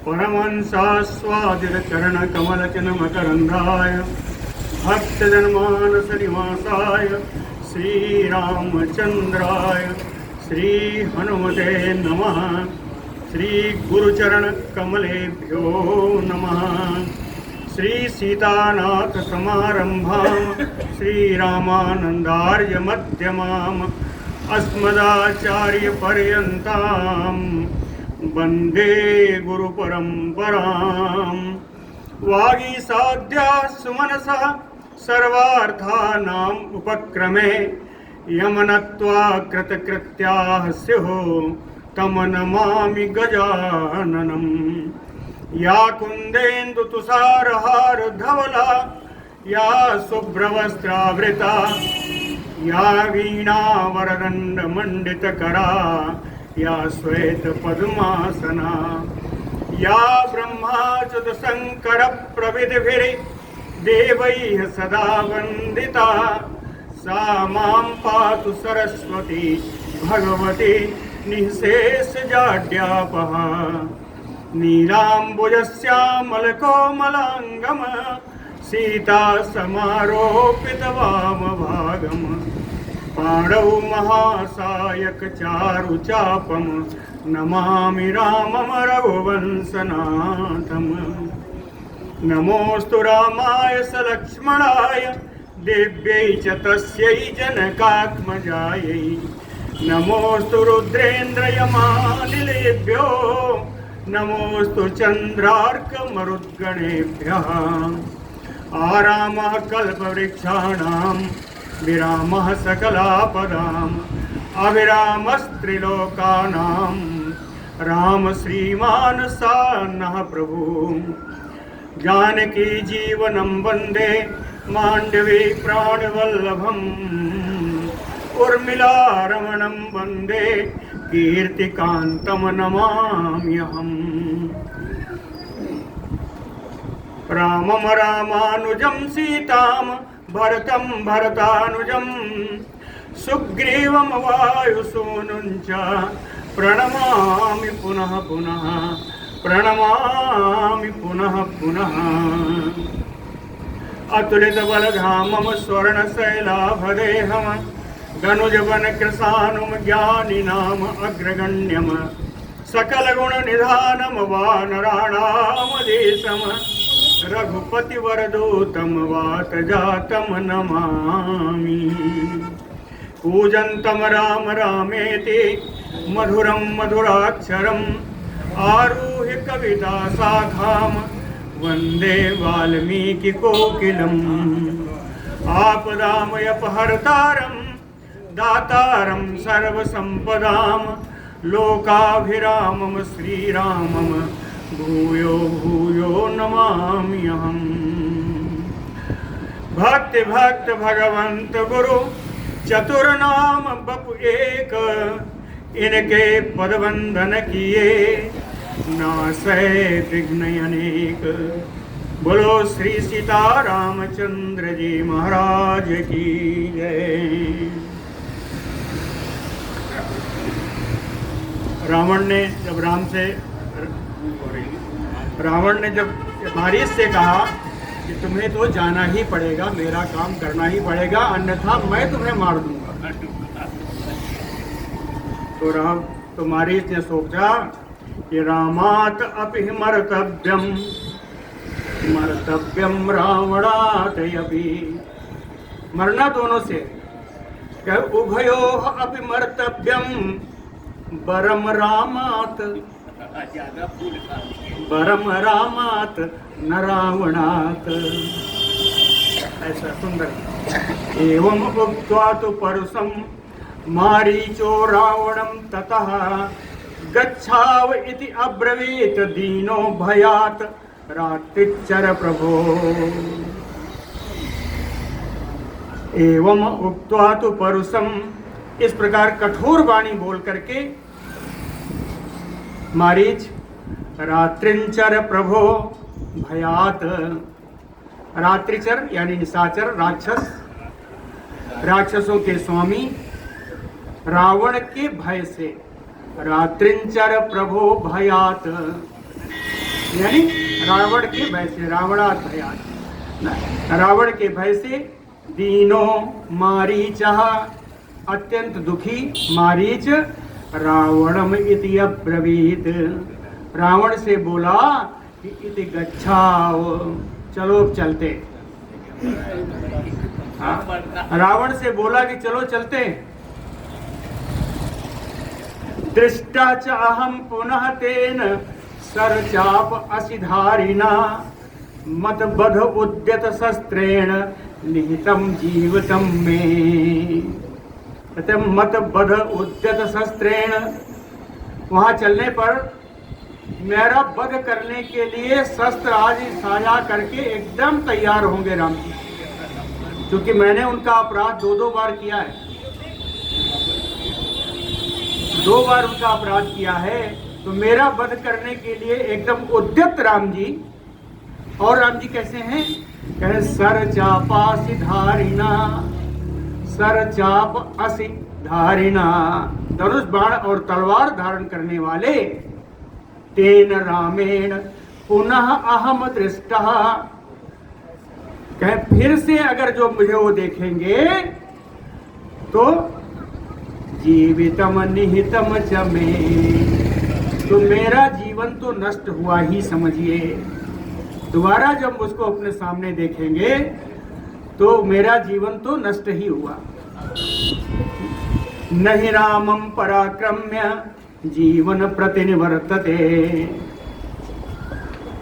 परमहंसास्वादितचरणकमलचिन्मकरन्धाय भक्तजनमानसनिवासाय श्रीरामचन्द्राय श्रीहनुमते नमः। श्रीगुरुचरणकमलेभ्यो नमः। श्रीसीतानाथसमारम्भां श्रीरामानन्दार्यमध्यमाम् अस्मदाचार्यपर्यन्तां वन्दे गुरुपरम्पराम्। वागीसाद्या सुमनसः सर्वार्थानाम् उपक्रमे यमनत्वा कृतकृत्याः स्युः तं नमामि गजाननम्। या कुन्देन्दुतुषारहारधवला या शुभ्रवस्त्रावृता या वीणावरदण्डमण्डितकरा या श्वेतपद्मासना या ब्रह्माच्युतशङ्करप्रभृतिभिर्देवैः सदा वन्दिता सा मां पातु सरस्वती भगवती निःशेषजाड्यापहा। नीलाम्बुजश्यामलकोमलाङ्गम् सीता समारोपितवामभागम् पाणौ महासायकचारुचापम् नमामि रामं रघुवंशनाथम्। नमोऽस्तु रामाय सलक्ष्मणाय देव्यै च तस्यै जनकात्मजायै। नमोऽस्तु रुद्रेन्द्रयमानिलेभ्यो नमोऽस्तु चन्द्रार्कमरुद्गणेभ्यः। आरामः कल्पवृक्षाणां विरामः सकलापदाम् अविरामस्त्रिलोकानां राम श्रीमान् सान्नः प्रभु। जानकी जीवनं वन्दे माण्डवी प्राणवल्लभम् उर्मिलारमणं वन्दे कीर्तिकान्तं नमाम्यहम्। रामं रामानुजं सीतां भरतं भरतानुजं सुग्रीवं वायुसूनुं च प्रणमामि पुनः पुनः प्रणमामि पुनः पुनः। अतुलितबलधामं स्वर्णशैलाभदेहं धनुजवनकृशानुं ज्ञानिनाम् अग्रगण्यं सकलगुणनिधानं वानराणामधीशं रघुपतिवरदूतं वातजातं नमामि। कूजन्तं राम रामेति मधुरं मधुराक्षरम् आरुह्य कविताशाखां वन्दे वाल्मीकिकोकिलम्। आपदामयपहर्तारं दातारं सर्वसम्पदां लोकाभिरामं श्रीरामं भूयो भूयो नमाम्यहम्। भक्त भक्त भगवंत गुरु चतुर्नाम बपु एक इनके पदवंदन किए नासै विघ्न अनेक। बोलो श्री सीतारामचंद्र जी महाराज की जय। रावण ने जब मारीच से कहा कि तुम्हें तो जाना ही पड़ेगा, मेरा काम करना ही पड़ेगा, अन्यथा मैं तुम्हें मार दूंगा। तो मारीच ने सोचा कि रामात अपि मर्तव्यम मर्तव्यम रावणात अपि। मरना दोनों से, उभयोः अपि मर्तव्यम बरम रामात बरम रामात न रावणात। ऐसा सुंदर। एवं उक्त्वा तु परुषं मारीचो रावणं ततः गच्छाव इति अब्रवीत दीनो भयात् रात्रिचर प्रभो। एवं उक्त्वा तु परुषं, इस प्रकार कठोर वाणी बोल करके मारीच रात्रिंचर प्रभो भयात। रात्रिचर यानी निशाचर राक्षस, राक्षसों के स्वामी रावण के भय से रात्रिंचर प्रभो भयात। यानी रावण के भय से, रावणात् भयात्, रावण के भय से दीनो मारीचः, अत्यंत दुखी मारीच रावणम इति अब्रवीत, रावण से बोला कि इति गच्छाओ, चलो चलते। रावण से बोला कि चलो चलते। दृष्टा च अहम पुनः तेन सरचाप असिधारिणा मत बध उद्यत शस्त्रेण निहितम जीवितम में। कहते मत बध उद्यत शस्त्रेण, वहां चलने पर मेरा वध करने के लिए शस्त्र आदि साझा करके एकदम तैयार होंगे राम जी, क्योंकि मैंने उनका अपराध दो बार किया है, 2 बार उनका अपराध किया है, तो मेरा वध करने के लिए एकदम उद्यत राम जी। और राम जी कैसे हैं? कहे सर चापा सिधारिणा, सर चाप असि धारिणा, धनुष बाण और तलवार धारण करने वाले। तेन रामेण पुनः अहम दृष्टः, कहे फिर से अगर जो मुझे वो देखेंगे तो जीवितम निहितम च मे, तो मेरा जीवन तो नष्ट हुआ ही समझिए। दोबारा जब मुझको अपने सामने देखेंगे तो मेरा जीवन तो नष्ट ही हुआ। नहीं रामम पराक्रम्य जीवन प्रतिनिवर्तते,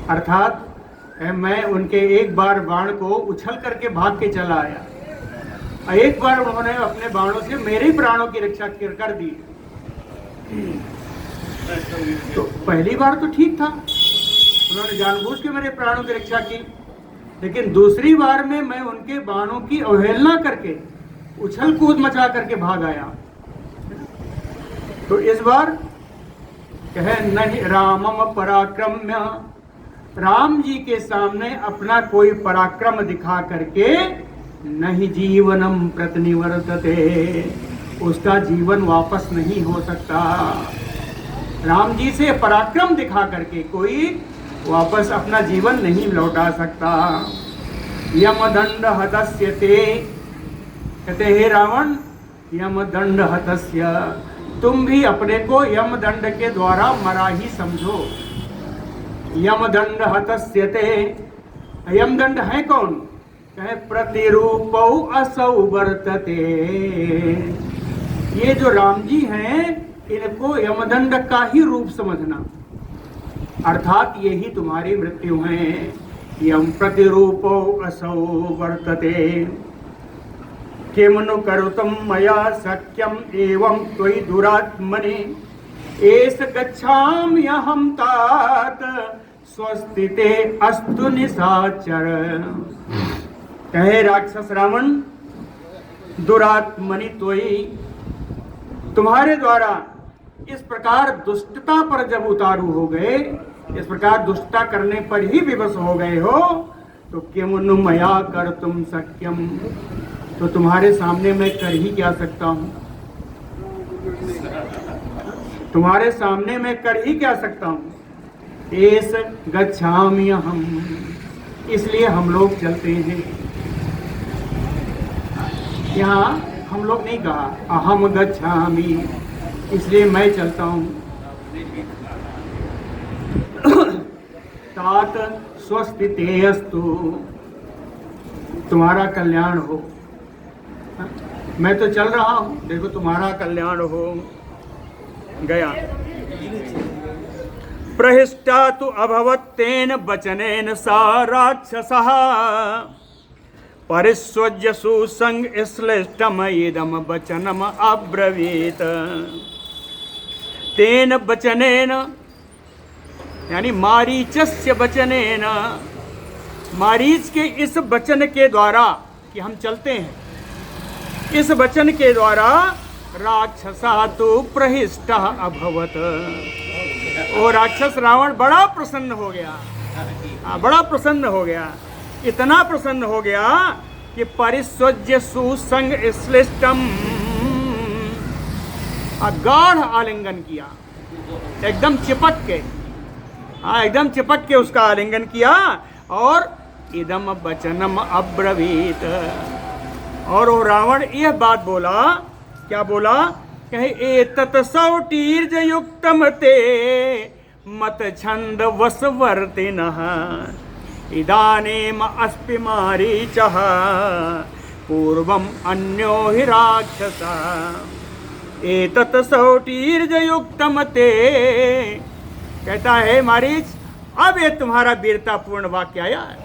अर्थात मैं उनके एक बार बाण को उछल करके भाग के चला आया, एक बार उन्होंने अपने बाणों से मेरे प्राणों की रक्षा कर दी। तो पहली बार तो ठीक था, उन्होंने जानबूझ के मेरे प्राणों की रक्षा की, लेकिन दूसरी बार में मैं उनके बाणों की अवहेलना करके उछल कूद मचा करके भाग आया। तो इस बार कहे नहीं रामम पराक्रम्य, राम जी के सामने अपना कोई पराक्रम दिखा करके नहीं जीवनम प्रतिनिवर्तते, उसका जीवन वापस नहीं हो सकता। राम जी से पराक्रम दिखा करके कोई वापस अपना जीवन नहीं लौटा सकता। यमदंड हतस्यते, कहते हे रावण यमदंड हतस्य, तुम भी अपने को यमदंड के द्वारा मरा ही समझो। यमदंड हतस्यते, यमदंड है कौन? कहे प्रतिरूपौ असौ वर्तते, ये जो राम जी हैं इनको यमदंड का ही रूप समझना, अर्थात यही तुम्हारी मृत्यु है। यम प्रतिरूपौ असौ वर्तते, किमनु करुतं मया शक्यम एवं त्वयि दुरात्मने, एष गच्छाम्यहं तात स्वस्तिते अस्तु निशाचर। कहे राक्षस रावण, दुरात्मनि त्वयि, तुम्हारे द्वारा इस प्रकार दुष्टता पर जब उतारू हो गए, इस प्रकार दुष्टता करने पर ही विवश हो गए हो, तो किमनु मया कर्तुम शक्यम, तो तुम्हारे सामने मैं कर ही क्या सकता हूं? तुम्हारे सामने मैं कर ही क्या सकता हूं? एष गच्छाम्यहम्, इसलिए हम लोग चलते हैं। यहाँ हम लोग नहीं कहा, अहम गच्छामि, इसलिए मैं चलता हूँ। तात स्वस्तिते अस्तु, तुम्हारा कल्याण हो। मैं तो चल रहा हूँ, देखो तुम्हारा कल्याण हो। गया प्रहिष्टा तु अभवत्तेन वचनेन सा राक्षसः, परिस्वज्य सुसंग श्लेष्टम इदम वचनम अब्रवीत। तेन वचनेन, यानी मारीचस्य वचनेन, मारीच के इस वचन के द्वारा कि हम चलते हैं, इस वचन के द्वारा राक्षसा तो प्रहिष्ट अभवत, और राक्षस रावण बड़ा प्रसन्न हो गया, बड़ा प्रसन्न हो गया, इतना प्रसन्न हो गया कि परिस्वज्य सुसंग श्लेष्टम, गाढ़ आलिंगन किया, एकदम चिपक के, हाँ, एकदम चिपक के उसका आलिंगन किया और इदम वचनम अब्रवीत। और वो रावण यह बात बोला, क्या बोला? कहे एतत् सौटीर्ज युक्तम ते मत छंद वसवर्तिनः इदानीम अस्पि मारीचः पूर्वम अन्यो हि राक्षसा। एतत् सौटीर्ज युक्तम ते, कहता है मारीच, अब ये तुम्हारा वीरतापूर्ण वाक्य आया है।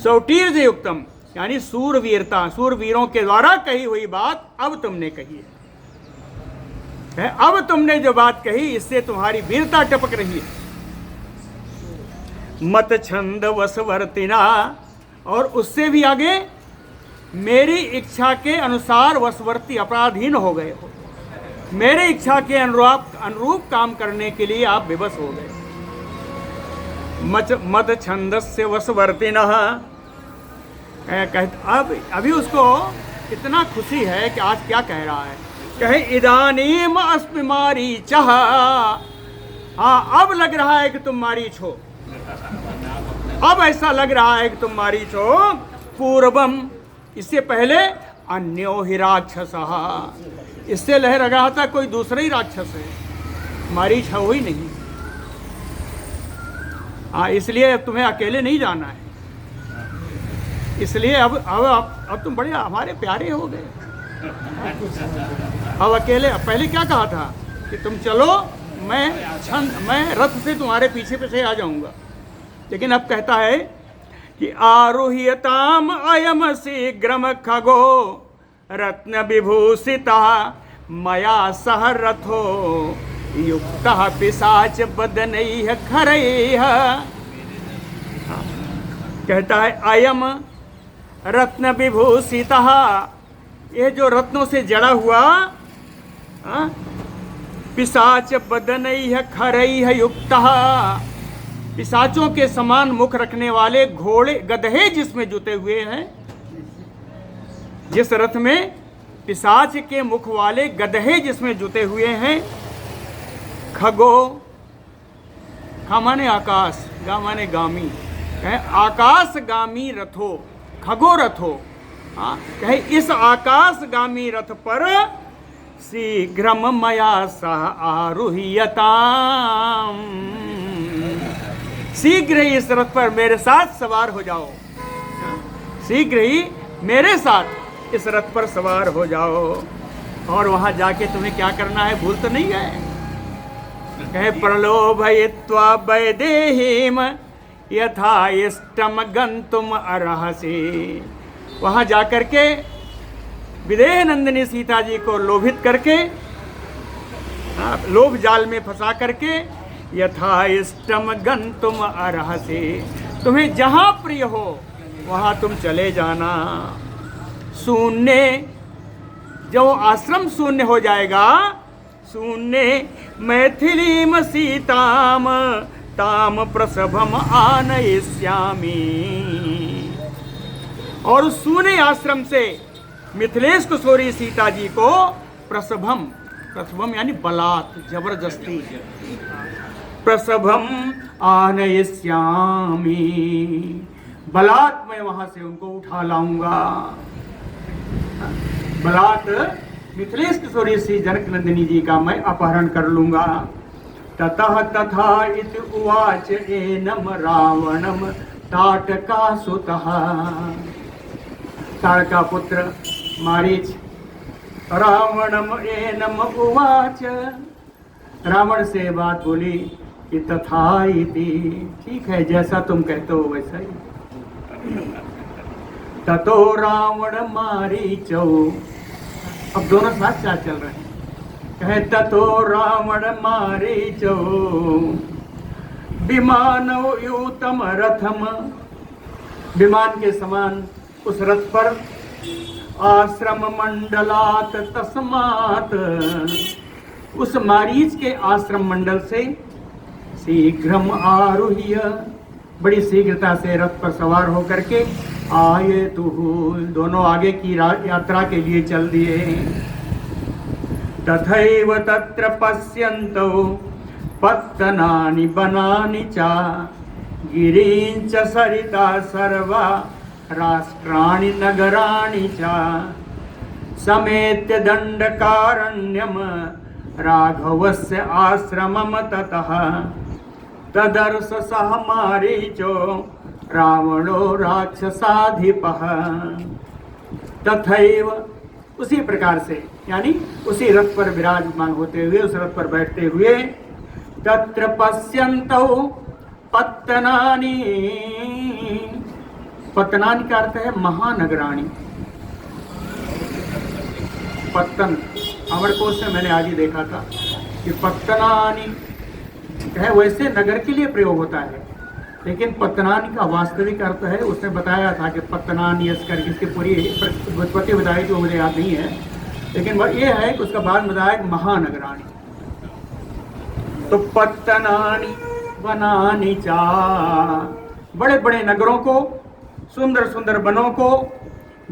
सौटीर्ज युक्तम यानी सूरवीरता, सूरवीरों के द्वारा कही हुई बात अब तुमने कही है। अब तुमने जो बात कही इससे तुम्हारी वीरता टपक रही है। मत छंद वशवर्तिना, और उससे भी आगे मेरी इच्छा के अनुसार वशवर्ती, अपराधीन हो गए हो। मेरे इच्छा के अनुरूप काम करने के लिए आप विवश हो गए। मत छंदस्य वशवर्तिना, अब अभी उसको इतना खुशी है कि आज क्या कह रहा है? कहे इदानीम अस्मि मारीचः, हाँ अब लग रहा है कि तुम मारीच हो। अब ऐसा लग रहा है कि तुम मारीच हो। पूर्वम, इससे पहले अन्यो ही राक्षसः, इससे लह रहा था कोई दूसरा ही राक्षस है, मारीच है वही नहीं। हाँ, इसलिए तुम्हें अकेले नहीं जाना है। इसलिए अब तुम बड़े हमारे प्यारे हो गए। अब अकेले, पहले क्या कहा था कि तुम चलो, मैं रथ से तुम्हारे पीछे पीछे आ जाऊंगा। लेकिन अब कहता है कि आरुह्यताम अयम शीघ्रम खगो रत्न विभूषिता मया सह रथो युक्तः पिशाच बदनैः खरैः। कहता है अयम रत्न विभूषितः, यह जो रत्नों से जड़ा हुआ, पिशाच बदनैः खरैः युक्तः, पिशाचों के समान मुख रखने वाले घोड़े गधे जिसमें जुटे हुए हैं, जिस रथ में पिशाच के मुख वाले गधे जिसमें जुटे हुए हैं। खगो, खा माने आकाश, गा माने गामी, कहे आकाशगामी रथो, खगो रथो, कहे इस आकाशगामी रथ पर शीघ्रम मया सह आरुह्यताम, शीघ्र ही इस रथ पर मेरे साथ सवार हो जाओ। शीघ्र ही मेरे साथ इस रथ पर सवार हो जाओ। और वहां जाके तुम्हें क्या करना है, भूल तो नहीं गए? कहे प्रलोभयित्वा वैदेहीम यथा इष्टम गंतुम अर्हसि। वहां जाकर के विदेह नंदिनी सीता जी को लोभित करके, लोभ जाल में फंसा करके, यथा इष्टम गंतुम अर्हसि, तुम्हें जहां प्रिय हो वहां तुम चले जाना। शून्य, जो आश्रम शून्य हो जाएगा, शून्य मैथिलीम सीताम ताम प्रसभम आनयिष्यामि, और उस शून्य आश्रम से मिथिलेश किशोरी सीता जी को प्रसभम, प्रसभम यानी बलात्, जबरदस्ती, प्रसभम आनयिष्यामि, बलात् मैं वहां से उनको उठा लाऊंगा। बलात् मिथिलेश किशोरी श्री जनक नंदिनी जी का मैं अपहरण कर लूंगा। ततः तथा इति उवाच एनम रावणम ताटका सुतः, ताड़का पुत्र मारीच रावणम एनम उवाच, रावण से बात बोली कि तथा इति, ठीक है जैसा तुम कहते हो वैसा ही। ततो रावण मारीचौ, अब दोनों साथ साथ चल रहे हैं। कहे ततो रावण मारीचौ विमानौ यूतम रथम, विमान के समान उस रथ पर, आश्रम मंडलात तस्मात, उस मारीच के आश्रम मंडल से, शीघ्रम आरुह्य, बड़ी शीघ्रता से रथ पर सवार होकर के आये तुहु, दोनों आगे की यात्रा के लिए चल दिए। तथैव तत्र पश्यन्तौ पत्तनानि वनानि च गिरींच सरिता सर्वा राष्ट्राणि नगराणि च समेत्य दंडकारण्यम राघवस्य आश्रमम ततः तदर्श सह मारीचो रावणो राक्षसाधिपः। तथैव उसी प्रकार से, यानी उसी रथ पर विराजमान होते हुए, उस रथ पर बैठते हुए, तत्र पश्यन्तौ पत्तनानि, पत्तनानि का अर्थ है महानगराणी। पत्तन अमरकोश में मैंने आज ही देखा था कि पत्तनानि है, वैसे नगर के लिए प्रयोग होता है, लेकिन पत्तनानि का वास्तविक अर्थ है, उसने बताया था कि पत्तनानि इसकर इसकी पूरी व्युत्पत्ति बताई थी, वो मुझे याद नहीं है, लेकिन वह ये है कि उसका बाद बताया महानगराणी। तो पत्तनानि वनानि चा, बड़े बड़े नगरों को, सुंदर सुंदर वनों को,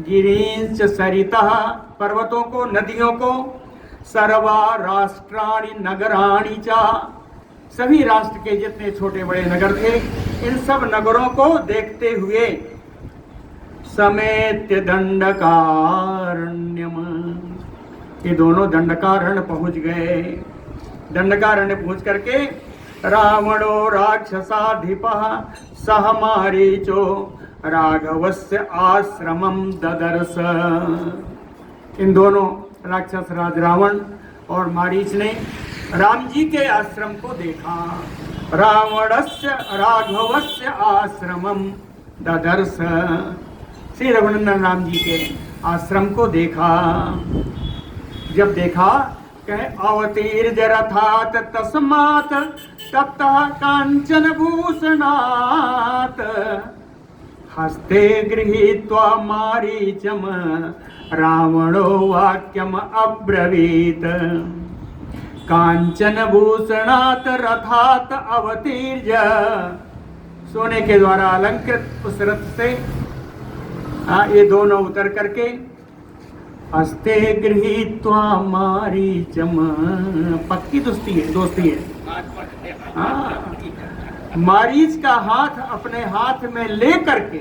गिरींच सरिता, पर्वतों को, नदियों को, सर्वा राष्ट्राणि नगराणि चा, सभी राष्ट्र के जितने छोटे बड़े नगर थे, इन सब नगरों को देखते हुए, समेत्य दंडकारण्यम, ये दोनों दंडकारण्य पहुंच गए। दंडकारण्य पहुंच करके रावणो राक्षसाधिपः सह मारीचो राघवस्य आश्रमम ददर्श। इन दोनों राक्षस राज रावण और मारीच ने राम जी के आश्रम को देखा। रावणस्य राघवस्य आश्रमम ददर्श, श्री रघुनंदन राम जी के आश्रम को देखा। जब देखा, कहे अवतीर्ज रथात तस्मात् तप्तः कांचन भूषणात् हस्ते गृहीत्वा मारीचम रावणो वाक्यम अब्रवीत। कांचन भूषणात् रथात अवतीर्य, सोने के द्वारा अलंकृत उस रथ से ये दोनों उतर करके हस्ते गृहीत्वा मारीचम, पक्की दोस्ती है मारीच का हाथ अपने हाथ में ले करके,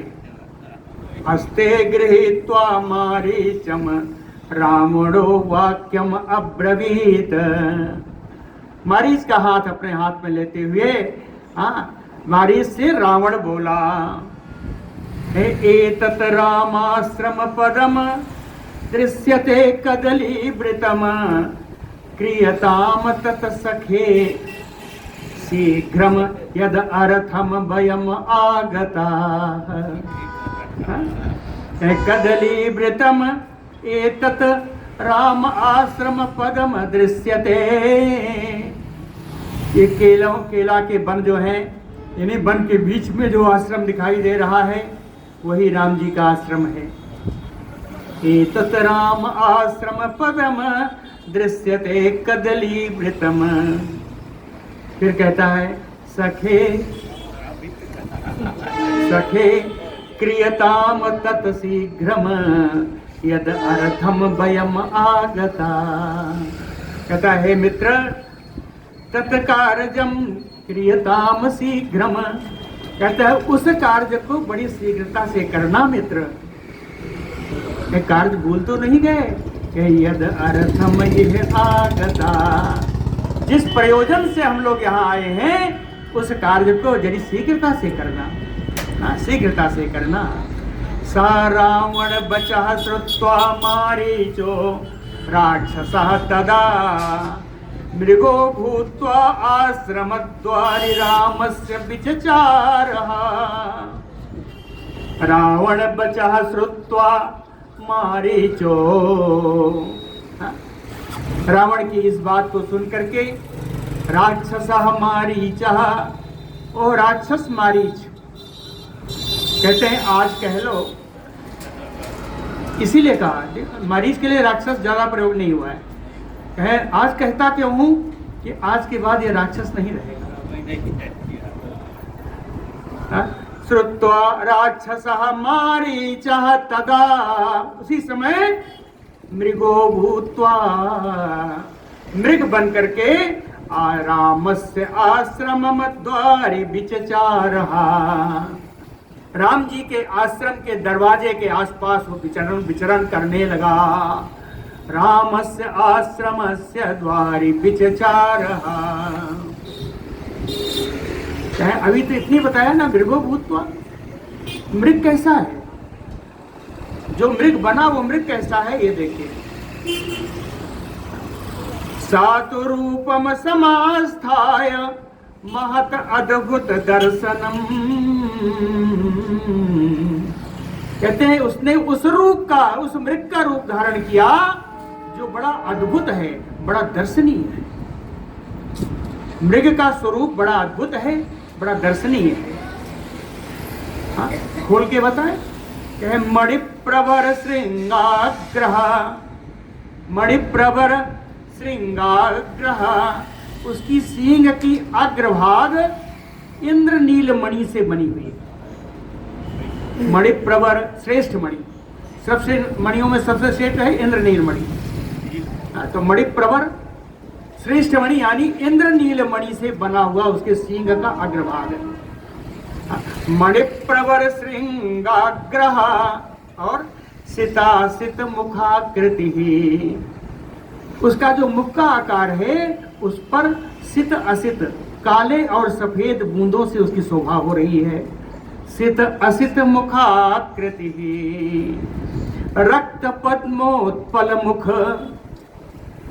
हस्ते गृहीत्वा मारीचम रावणो वाक्यम अब्रवीत। मारीच का हाथ अपने हाथ में लेते हुए मारीच से रावण बोला, एतत् रामाश्रम पदम दृश्यते कदलीवृतम क्रियताम तत् सखे शीघ्रम यद अर्थम वयम आगताः। कदलीवृतम एतत् राम आश्रम पदम दृश्यते। ये केला के वन जो है, यानी वन के बीच में जो आश्रम दिखाई दे रहा है, वही राम जी का आश्रम है। एतत् राम आश्रम पदम दृश्यते कदलीवृतम। फिर कहता है सखे सखे क्रियताम तत् शीघ्रम यद अर्थम वयम आगता। कहता है मित्र, तत्कार्यम क्रियताम शीघ्रम, कहता है उस कार्य को बड़ी शीघ्रता से करना मित्र। ये कार्य भूल तो नहीं गए, यद अर्थम यह आगता, जिस प्रयोजन से हम लोग यहाँ आए हैं उस कार्य को जरी शीघ्रता से करना, शीघ्रता से करना। सा रावण बचः श्रुत्वा मारीचो राक्षसः तदा मृगो भूत्वा आश्रमद्वारि रामस्य विचचारः। रावण बचः श्रुत्वा मारीचो, रावण की इस बात को सुन करके राक्षसः मारीचः, ओ राक्षस मारीच, कहते हैं आज कह लो, इसीलिए कहा मारीच के लिए राक्षस ज्यादा प्रयोग नहीं हुआ है। कहे आज कहता क्यों हूं कि आज के बाद ये राक्षस नहीं रहेगा। श्रुत्वा राक्षसः मारीचः तदा, उसी समय मृगो भूत्वा, मृग बन करके रामस्य आश्रमम द्वारि विचचारहा। राम जी के आश्रम के दरवाजे के आसपास वो विचरण करने लगा। रामस्य आश्रमस्य द्वारि विचचारहा। अभी तो इतनी बताया ना, मृगो भूत्वा। मृग कैसा है, जो मृग बना वो मृग कैसा है ये देखिए। सातु रूपम समास्थाय महत अद्भुत दर्शनम। कहते हैं उसने उस रूप का, उस मृग का रूप धारण किया जो बड़ा अद्भुत है, बड़ा दर्शनीय है। मृग का स्वरूप बड़ा अद्भुत है, बड़ा दर्शनीय है। हाँ, खोल के बताएं। कहे मणिप्रवर श्रृंगाग्रह, मणिप्रवर श्रृंगाग्रह। उसकी सींग की अग्रभाग इंद्रनील मणि से बनी हुई है। मणिप्रवर श्रेष्ठ मणि, सबसे मणियों में सबसे श्रेष्ठ है इंद्रनील मणि। तो मणिप्रवर श्रेष्ठ मणि यानी इंद्रनील मणि से बना हुआ उसके सींग का अग्रभाग है। मणिप्रवर श्रृंगाग्रह और सितासित मुखाकृति। उसका जो मुख का आकार है उस पर सित असित काले और सफेद बूंदों से उसकी शोभा हो रही है। सित असित मुखाकृति। रक्त पद्मोत्पल मुख,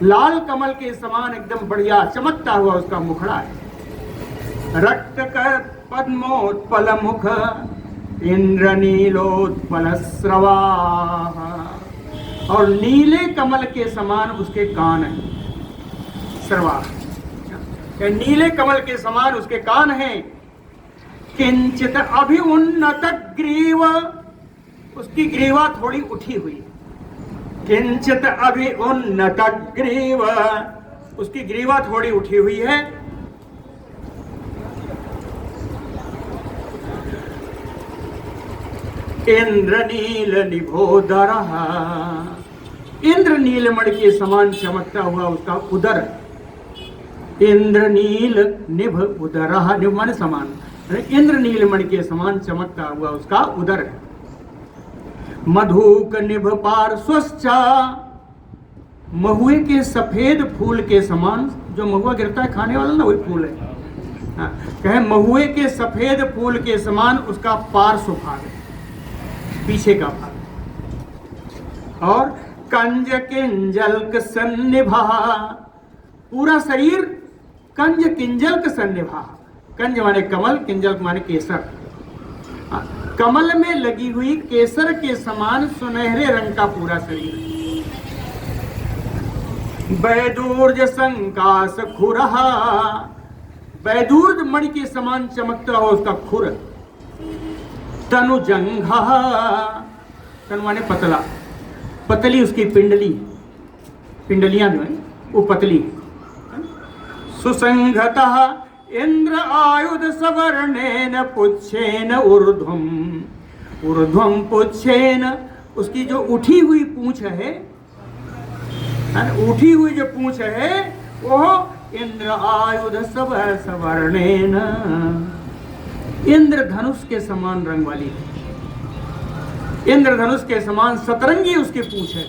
लाल कमल के समान एकदम बढ़िया चमकता हुआ उसका मुखड़ा है। रक्त कर पद्मोत्पल मुख, इंद्रनीलोत्पल स्रवाः। और नीले कमल के समान उसके कान हैं। स्रवाः, नीले कमल के समान उसके कान हैं। किंचित अभिउन्नत ग्रीव, उसकी ग्रीवा थोड़ी उठी हुई। किंचित अभिउन्नत ग्रीव, उसकी ग्रीवा थोड़ी उठी हुई है। इंद्रनील निभोदरः, इंद्रनीलमणि के समान चमकता हुआ उसका उदर। इंद्रनील निभ उदरः, निभ मन समान, इंद्रनीलमणि के समान चमकता हुआ उसका उदर है। मधुक निभ पार्श्वस्था, महुए के सफेद फूल के समान, जो महुआ गिरता है खाने वाला ना वही फूल है। कहे महुए के सफेद फूल के समान उसका पार्श्व भाग है, पीछे का भाग। और कंज किंजल्क सन्निभा, पूरा शरीर कंज किंजल्क सन्निभा। कंज माने कमल, किंजल्क माने केसर। कमल में लगी हुई केसर के समान सुनहरे रंग का पूरा शरीर। वैदूर्ज संकास खुरहा, वैदूर्ज मणि के समान चमकता हो उसका खुर। तनु जंघा, तनु माने पतला, पतली उसकी पिंडली, पिंडलियां जो है वो पतली। सुसंघतः इंद्र आयुध सवर्णेन पुच्छेन ऊर्ध्वम, ऊर्ध्वम पुच्छेन। उसकी जो उठी हुई पूंछ है, उठी हुई जो पूंछ है वो इंद्र आयुध सवर्णेन, इंद्रधनुष के समान रंग वाली है। इंद्रधनुष के समान सतरंगी उसकी पूंछ है।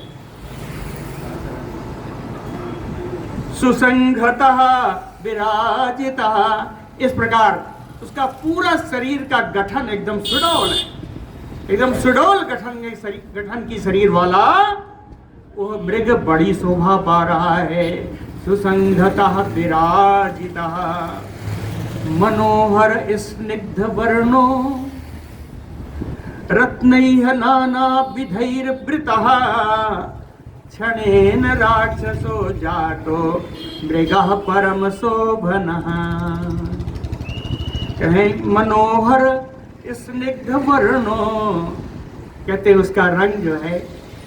सुसंघतः विराजितः, इस प्रकार उसका पूरा शरीर का गठन एकदम सुडौल है, एकदम सुडौल गठन की शरीर वाला वो मृग बड़ी शोभा पा रहा है। सुसंघतः विराजितः मनोहर स्निग्ध वर्णो, रत्नैः नानाविधैर्वृतः, क्षणेन राक्षसो जातो मृगः परम शोभनः। कहें मनोहर स्निग्ध वर्णो, कहते उसका रंग जो है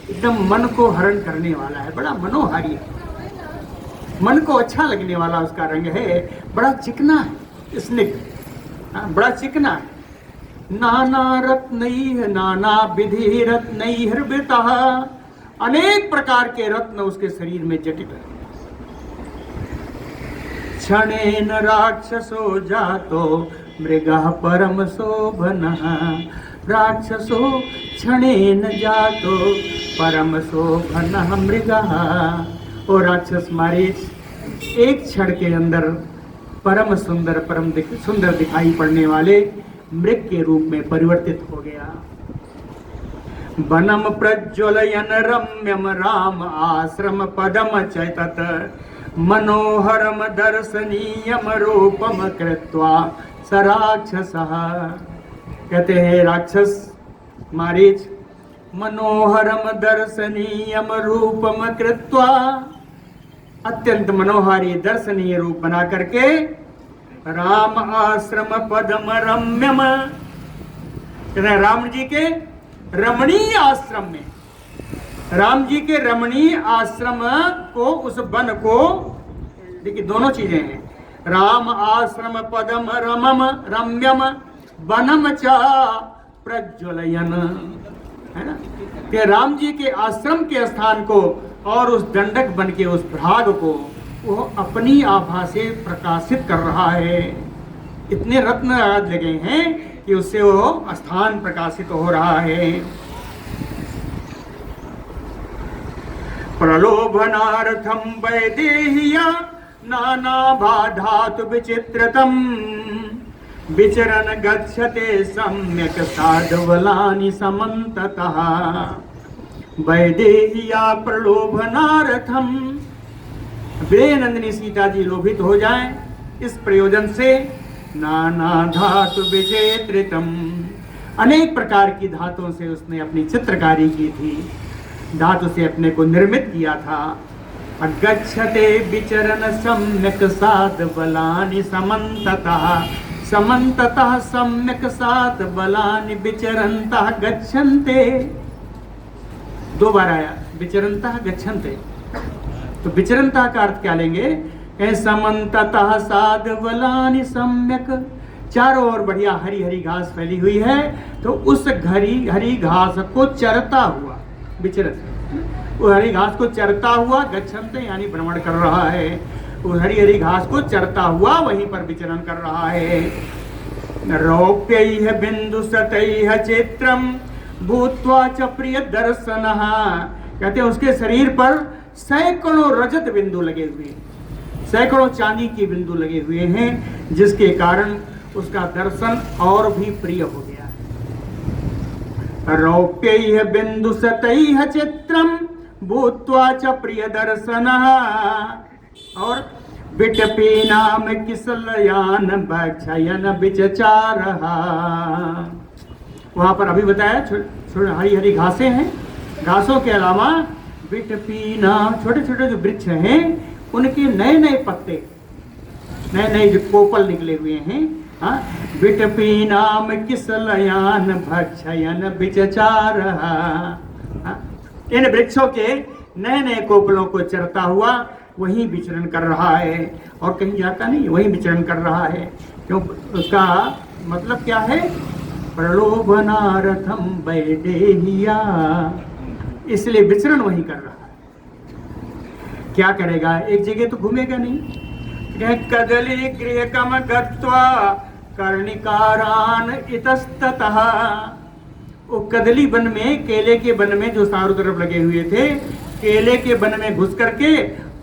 एकदम मन को हरण करने वाला है, बड़ा मनोहारी है, मन को अच्छा लगने वाला उसका रंग है। बड़ा चिकना है, स्निग्ध, बड़ा चिकना है। नाना रत्नैः नाना विधि रत्नैर्वृतः, अनेक प्रकार के रत्न उसके शरीर में जटित है। क्षणेन राक्षसो जातो मृगः परम शोभनः। राक्षसो क्षणेन जातो परम शोभनः मृगः। और राक्षस मारीच एक क्षण के अंदर परम सुंदर सुंदर दिखाई पड़ने वाले मृग के रूप में परिवर्तित हो गया। वनम प्रज्वलयन रम्यम राम आश्रम पदम चैतत मनोहरम दर्शनीयम रूपम कृत्वा स राक्षसः। कहते हैं राक्षस मारीच मनोहरम दर्शनीयम रूपम कृत्वा, अत्यंत मनोहारी दर्शनीय रूप बना करके राम आश्रम पदम रम्यम, राम जी के रमणीय आश्रम में, राम जी के रमणीय आश्रम को, उस वन को, देखिए दोनों चीजें हैं, राम आश्रम पदम रमम रम्यम वनम चा प्रज्वलयन, है ना। कि राम जी के आश्रम के स्थान को और उस दंडक बन के उस भाग को वो अपनी आभा से प्रकाशित कर रहा है। इतने रत्न लगे हैं कि उससे वो स्थान प्रकाशित हो रहा है। प्रलोभनार्थम वैदेह्या नाना बाधातु विचित्रतम विचरन गच्छते सम्यक साधवलानि समन्ततः। वैदेह्या प्रलोभनार्थम, वे नंदिनी सीता जी लोभित हो जाएं इस प्रयोजन से, नाना धातु विचित्रितम, अनेक प्रकार की धातुओं से उसने अपनी चित्रकारी की थी, धातु से अपने को निर्मित किया था। गच्छते विचरण सम्यक साध बलानि समन्ततः, समन्ततः सम्यक साध बलानि विचरन्तः गच्छन्ते, दो बार आया विचरन्तः गच्छन्ते। तो विचरन्तः का अर्थ क्या लेंगे? समन्ततः साध बलानि सम्यक, चारों ओर बढ़िया हरी हरी घास फैली हुई है, तो उस हरी हरी घास को चरता हुआ, विचरत, वो हरी घास को चरता हुआ गच्छन्ते यानी भ्रमण कर रहा है, वो हरी हरी घास को चरता हुआ वहीं पर विचरण कर रहा है। रौप्यैः बिन्दुसतैः चित्रम भूत्वा च प्रिय दर्शनः, कहते हैं उसके शरीर पर सैकड़ों रजत बिंदु लगे हुए हैं, सैकड़ों चांदी के बिंदु लगे हुए हैं, जिसके कारण उसका दर्शन और भी प्रिय हो गया है। रौप्यैः बिन्दुसतैः चित्रम भूत्वा च प्रिय दर्शनः, और विटपीनाम किसलयान भक्षयन विचचारः, वहां पर अभी बताया हरी हरी घासें हैं, घासों के अलावा विटपीना छोटे छोटे जो वृक्ष हैं उनके नए नए पत्ते, नए नए जो कोपल निकले हुए हैं। हाँ, विटपीनाम किसलयान भक्षयन विचचारः, इन वृक्षों के नए नए कोपलों को चरता हुआ वहीं विचरण कर रहा है और कहीं जाता नहीं, वहीं विचरण कर रहा है। क्यों? उसका मतलब क्या है? प्रलोभनार्थम वैदेह्या, इसलिए विचरण वहीं कर रहा है। क्या करेगा? एक जगह तो घूमेगा नहीं। कदली गृह कम गत्वा कर्णिकारान इतस्ततः, वो कदली वन में, केले के वन में जो चारों तरफ लगे हुए थे, केले के वन में घुस करके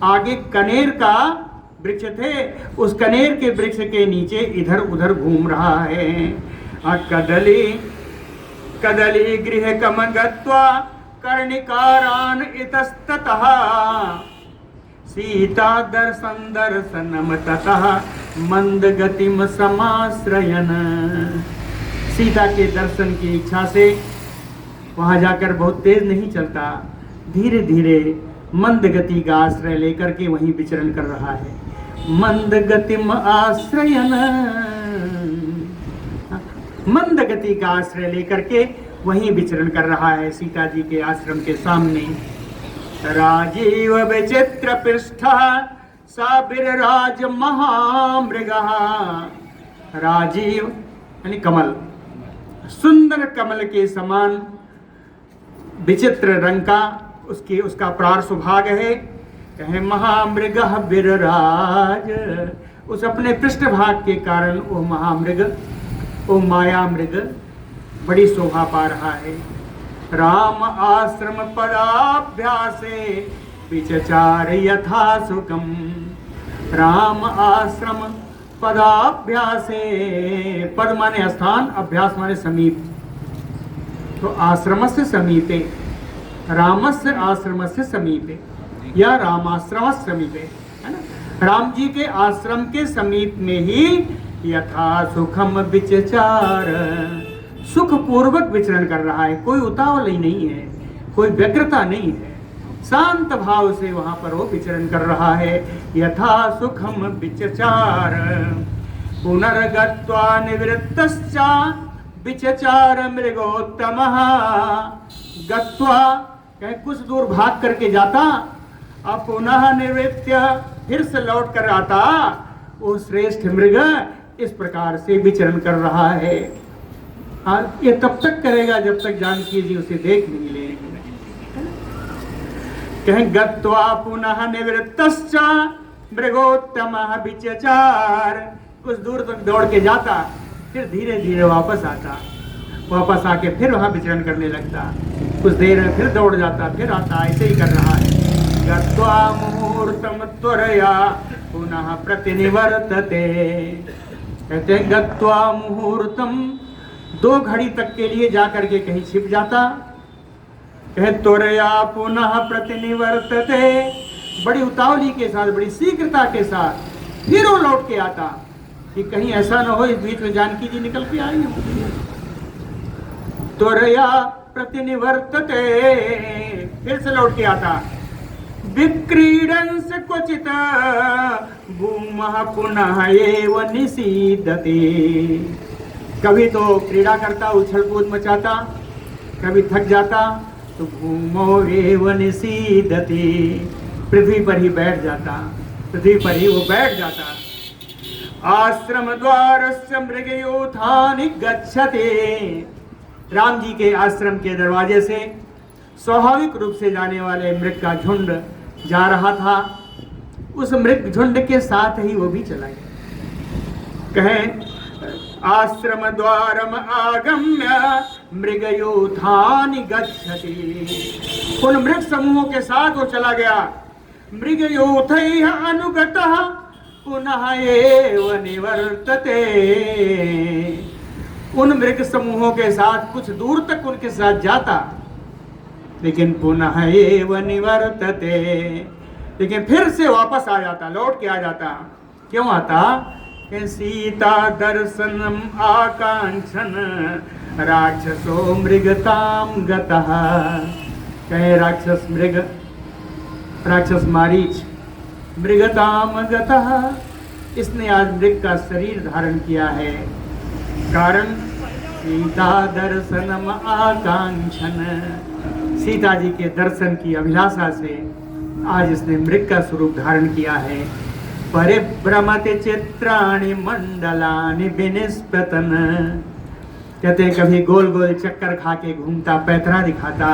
आगे कनेर का वृक्ष थे, उस कनेर के वृक्ष के नीचे इधर उधर घूम रहा है। कदली कदली गृह कम गत्वा कर्णिकारान इतस्ततः सीता दर्शन दर्शनम ततः मंद गतिम समाश्रयन, सीता के दर्शन की इच्छा से वहां जाकर बहुत तेज नहीं चलता, धीरे धीरे मंद गति का आश्रय लेकर के वहीं विचरण कर रहा है। मंद गतिम आश्रयन, मंद गति का आश्रय लेकर के वहीं विचरण कर रहा है सीता जी के आश्रम के सामने। राजीव विचित्र पृष्ठ साबिरराज महामृगः, राजीव यानी कमल, सुंदर कमल के समान विचित्र रंग का उसका पार्श्व भाग है। कहे महामृगः बिरराज, उस अपने पृष्ठभाग के कारण वो महामृग, वो माया मृग बड़ी शोभा पा रहा है। राम आश्रम पदाभ्यासे विचचार यथा सुखम। राम आश्रम पदाभ्यासे, पद माने स्थान, अभ्यास माने समीप, तो आश्रमस्य समीपे, रामस्य आश्रमस्य समीपे या रामाश्रमस्य समीपे, है ना। राम जी के आश्रम के समीप में ही यथा सुखम विचचार, सुख पूर्वक विचरण कर रहा है। कोई उतावल ही नहीं है, कोई व्यग्रता नहीं है, शांत भाव से वहां पर वो विचरण कर रहा है। यथा सुखम विचचार पुनर्गत्वा निवृत्तश्च विचचार मृगोत्तमः। गत्वा कहीं कुछ दूर भाग करके जाता, अब पुनः निवृत्य फिर से लौट कर आता, वो श्रेष्ठ मृग इस प्रकार से विचरण कर रहा है। ये तब तक करेगा जब तक जानकी जी उसे देख नहीं ले। कहीं गत्वा पुनः निवृत्तश्च मृगोत्तमः विचचार, कुछ दूर तक दौड़ के जाता, फिर धीरे धीरे वापस आता, वापस आके फिर वहां विचरण करने लगता, कुछ देर में फिर दौड़ जाता, फिर आता, ऐसे ही कर रहा है। गत्वा मुहूर्तम त्वरया पुनः प्रतिनिवर्तते। कहते हैं गत्वा मुहूर्तम, 2 घड़ी तक के लिए जाकर के कहीं छिप जाता, कहे त्वरया पुनः प्रतिनिवर्तते, बड़ी उतावली के साथ, बड़ी शीघ्रता के साथ फिर वो लौट के आता कि कहीं ऐसा न हो इस बीच में जानकी जी निकल के आई हो। त्वरया प्रतिनिवर्तते, फिर से लौट के आता। विक्रीडन से क्वचित भूमः पुनः एव निसीदते। कभी तो क्रीड़ा करता, उछल कूद मचाता, कभी थक जाता तो भूमो एव निसीदते, पृथ्वी पर ही बैठ जाता, पृथ्वी पर ही वो बैठ जाता। आश्रम द्वारस्य मृगयूथानि गच्छते। राम जी के आश्रम के दरवाजे से स्वाभाविक रूप से जाने वाले मृग का झुंड जा रहा था, उस मृग झुंड के साथ ही वो भी चला गया। कहें आश्रम द्वारम आगम्य मृगयूथानि गच्छति। उन मृग समूहों के साथ वो चला गया। मृगयूथैः अनुगतः पुनः एव निवर्तते। उन मृग समूहों के साथ कुछ दूर तक उनके साथ जाता, लेकिन पुनः एव निवर्तते, लेकिन फिर से वापस आ जाता, लौट के आ जाता। क्यों आता? सीता दर्शनम आकांक्षन राक्षसो मृगताम गतः। कहे राक्षस मृग, राक्षस मारीच मृगताम गतः, इसने आज मृग का शरीर धारण किया है। कारण सीता दर्शनम आकांक्षन, सीता जी के दर्शन की अभिलाषा से आज इसने मृग का स्वरूप धारण किया है। परिभ्रमति चित्राणि मंडलानि विनिस्पतन। कहते हैं कभी गोल गोल चक्कर खा के घूमता, पैतरा दिखाता।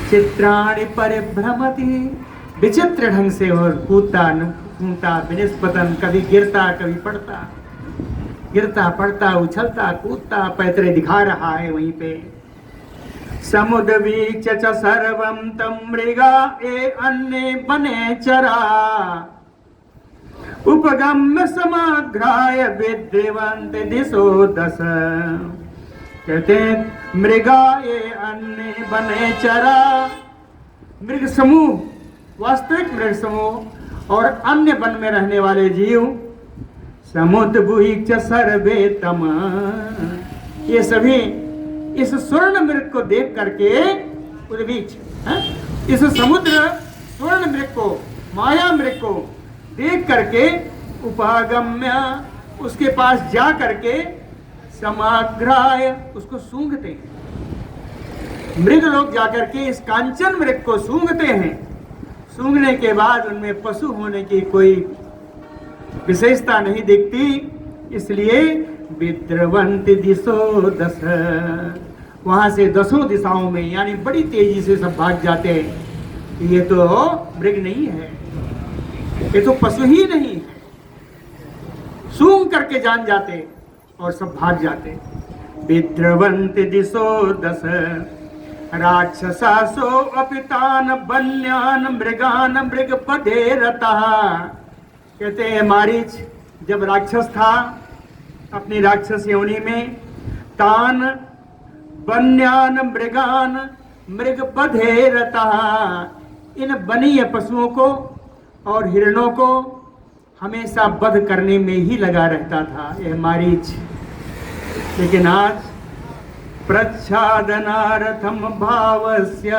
चित्राणि परिभ्रमति, विचित्र ढंग से और कूदता घूमता, विनिस्पतन, कभी गिरता कभी पड़ता, गिरता पड़ता, उछलता कूदता, पैतरे दिखा रहा है वहीं पे। समुद्वीक्ष्य च सर्वं तं मृगा ए अन्ये वने चरा। उपगम्य समाग्राय विद्रिवन्ति दिशो दश। कहते हैं मृगा ये अन्य वने चरा। मृग समूह, वास्तविक मृग समूह और अन्य वन में रहने वाले जीव, समुद्र भुईक्ष सर्वे तम, ये सभी इस स्वर्ण मृग को देख करके, उद्वीक्ष इस समुद्र स्वर्ण मृग को, माया मृग को देख करके, उपागम्य उसके पास जा करके, समाग्राय उसको सूंघते हैं। मृग लोग जाकर के इस कांचन मृग को सूंघते हैं। सूंघने के बाद उनमें पशु होने की कोई विशेषता नहीं दिखती, इसलिए विद्रवंत दिशो दश, वहां से 10 दिशाओं में यानी बड़ी तेजी से सब भाग जाते हैं। ये तो मृग नहीं है, ये तो पशु ही नहीं है, सूंघ करके जान जाते और सब भाग जाते। विद्रवंत दिशो दस राक्षसासो अपितान वन्यान मृगान मृग पदे रता। कहते हैं मारीच जब राक्षस था अपनी राक्षस योनि में, तान वन्यान मृगान मृग पदे रता, इन बनीय पशुओं को और हिरणों को हमेशा वध करने में ही लगा रहता था यह मारीच। लेकिन आज प्रच्छादनार्थम भावस्य